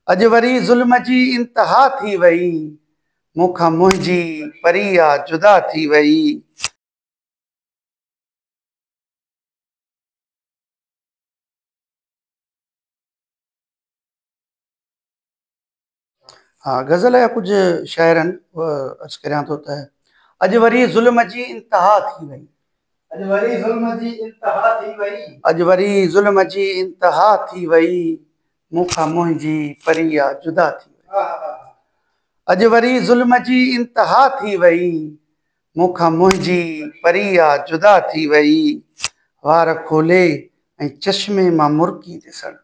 अज वरी ज़ुल्म जी इंतहा थी वई, मूंखां मुंहिंजी परिया जुदा थी वई। हाँ, गज़ल या कुछ शायरन अर्ज़ करियां थो त अज वरी ज़ुल्म जी इंतहा थी वई, अज वरी ज़ुल्म जी इंतहा थी वई, अज वरी ज़ुल्म जी इंतहा थी वई, मूंखां मुंहिंजी परिया जुदा थी वई। अज वरी ज़ुल्म जी इंतहा थी वई, मूंखां मुंहिंजी परिया जुदा थी वई। वार खोले ऐं चश्मे मां मुर्की ॾिसण,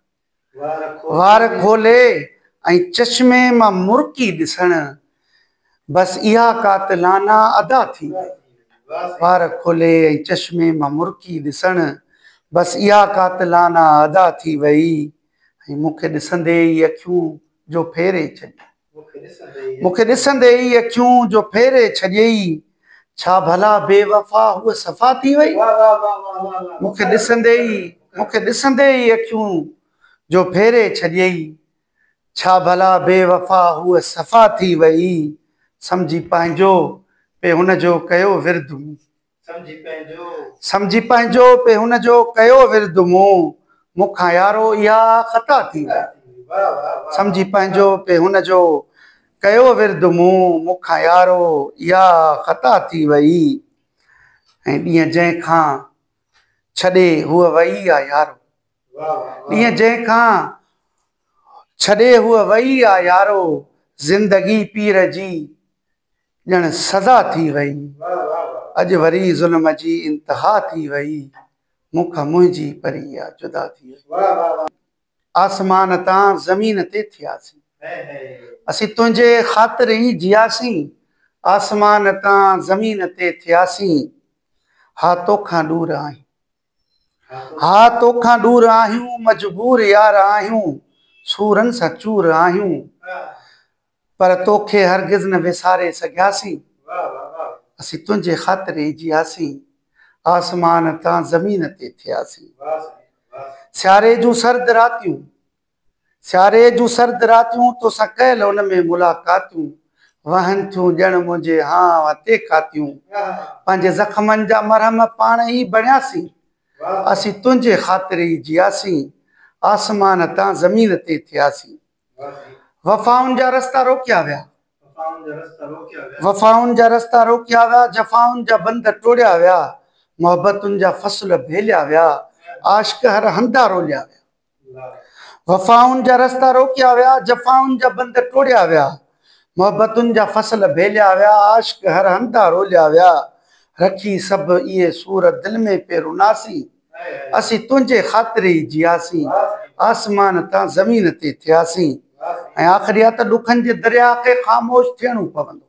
वार खोले ऐं चश्मे मां मुर्की ॾिसण, बस इहा कातिलाना अदा थी वई। वार खोले ऐं चश्मे मां मुर्की ॾिसण, बस इहा कातिलाना अदा थी वई। ऐं मूंखे ॾिसंदे ई अखियूं जो फेरे छॾी, मूंखे ॾिसंदे ई अखियूं जो फेरे छॾियई, छा भला बेवफा हूअ सफ़ा थी वई। मूंखे ॾिसंदे ई अखियूं जो फेरे छॾियई, छा भला बेवफा हूअ सफ़ा थी वई। सम्झी पंहिंजो पे हुन जो कयो विर्द मूं, सम्झी पंहिंजो पे हुन जो कयो विर्द मूं, मूंखां यारो इहा ख़ता थी वई। सम्झी पंहिंजो पे हुन जो कयो विर्द मूं, मूंखां यारो इहा ख़ता थी वई। ऐं ॾींहं जंहिंखां छॾे हूअ वई आहे यारो, ॾींहं जंहिंखां छॾे हूअ वई आहे यारो, ज़िंदगी पीर जी ॼण सज़ा थी वई। अॼु वरी ज़ुल्म जी इंतहा थी वई, मूंखां मुंहिंजी परिया जुदा थी वई। आसमान तां ज़मीन ते थियासीं, असीं तुंहिंजे ख़ातिर ई जियासीं। आसमान तां ज़मीन ते थियासीं, हा तोखां दूर आहियूं, हा तोखां दूर आहियूं, मजबूर यार आहियूं, सूरनि सां चूर आहियूं, पर तोखे हरगिज़ न विसारे सघियासीं। असीं तुंहिंजे ख़ातिर ई जियासीं, आसमान तां ज़मीन ते थियासीं। सियारे जूं सर्द रातियूं, सियारे जूं सर्द रातियूं, तोसां कयल उन में मुलाक़ातियूं, वहनि थियूं ॼण मुंहिंजे हां ते कातियूं। पंहिंजे ज़ख़्मनि जा मरहम पाण ई बणियासीं, असीं तुंहिंजे ख़ातिर ई जियासीं, आसमान तां ज़मीन ते थियासीं। वफ़ाउनि जा रस्ता रोकिया विया, वफ़ाउनि जा रस्ता रोकिया विया, जफ़ाउनि जा बंध टोड़िया विया, मोहबतुनि जा फ़सुल भेलिया विया, आशिक़ हर हंधा रोलिया विया। वफ़ाउनि जा रस्ता रोकिया विया, जफ़ाउनि जा बंध टोड़िया विया, मोहबतुनि जा फ़सुल भेलिया विया, आशिक़ हर हंधा रोलिया विया। रखी सभु इहे सूर दिलि में पे रुनासीं, असीं तुंहिंजे ख़ातिर ई जियासीं, आसमान तां ज़मीन ते थियासीं। ऐं आख़िरी आहे त ॾुखनि जे दरिया खे ख़ामोश थियणो पवंदो,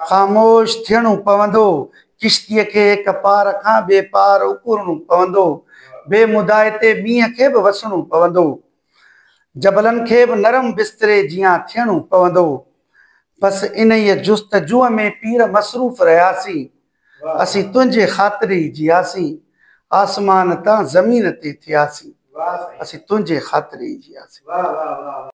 ख़ामोश थियणो पवंदो, किश्तीअ खे हिक पार खां ॿिए पार उकुरणो पवंदो, बेमुदाए ते मींहं खे बि वसणो पवंदो, जबलनि खे बि नरम बिस्तरे जीअं थियणो पवंदो। बसि इन ई जुस्तजूअ में पीर मसरूफ़ रहियासीं, असीं तुंहिंजे ख़ातिर ई जियासीं, आसमान तां ज़मीन ते थियासीं, असीं तुंहिंजे ख़ातिर ई जियासीं।